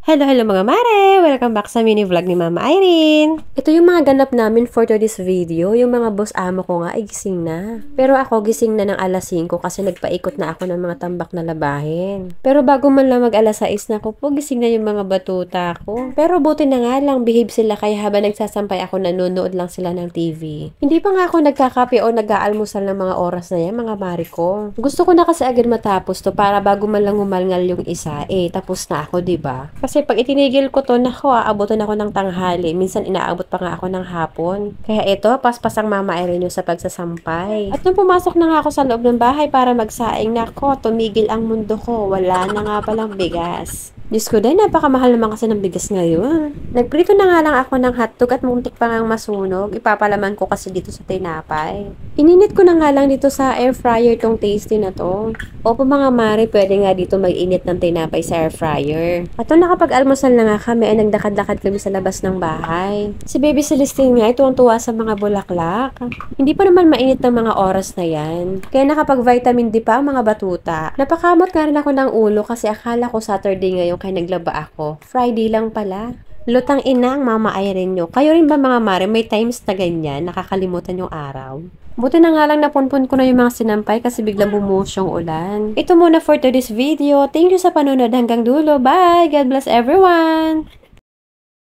Hello mga mare! Welcome back sa mini vlog ni Mama Irene! Ito yung mga ganap namin for today's video. Yung mga boss amo ko nga ay gising na. Pero ako gising na ng alas 5 kasi nagpaikot na ako ng mga tambak na labahin. Pero bago man lang mag alas 6 na ako po, gising na yung mga batuta ko. Pero buti na nga lang, behave sila kaya habang nagsasampay ako nanonood lang sila ng TV. Hindi pa nga ako nagkakape o nag-aalmusal ng mga oras na yan, mga mare ko. Gusto ko na kasi agad matapos to para bago man lang umalngal yung isa, tapos na ako, diba? Kasi pag itinigil ko to, nako, aabutan ako ng tanghali. Minsan inaabot pa nga ako ng hapon. Kaya ito, paspas ang Mama Irene sa pagsasampay. At nung pumasok na nga ako sa loob ng bahay para magsaing, nako, tumigil ang mundo ko. Wala na nga palang bigas. Diyos ko din, napakamahal naman kasi ng bigas ngayon. Nagprito na nga lang ako ng hotdog at muntik pa ngang masunog. Ipapalaman ko kasi dito sa tinapay. Ininit ko na nga lang dito sa air fryer tong tasty na to. Opo mga mare, pwede nga dito mag-init ng tinapay sa air fryer. At nung nakapag-almusal na nga kami, ay nagdakad-lakad kami sa labas ng bahay. Si Baby Celestine nga, tuwang-tuwa sa mga bulaklak. Hindi pa naman mainit ng mga oras na yan. Kaya nakapag-vitamin D pa ang mga batuta. Napakamot nga rin ako ng ulo kasi akala ko Saturday ngayon kaya naglaba ako. Friday lang pala. Lutang ina ang Mama Irene nyo. Kayo rin ba mga mare, may times na ganyan, nakakalimutan yung araw? Buti na nga lang napunpun ko na yung mga sinampay kasi biglang bumuhos yung ulan. Ito muna for today's video. Thank you sa panonood hanggang dulo. Bye! God bless everyone!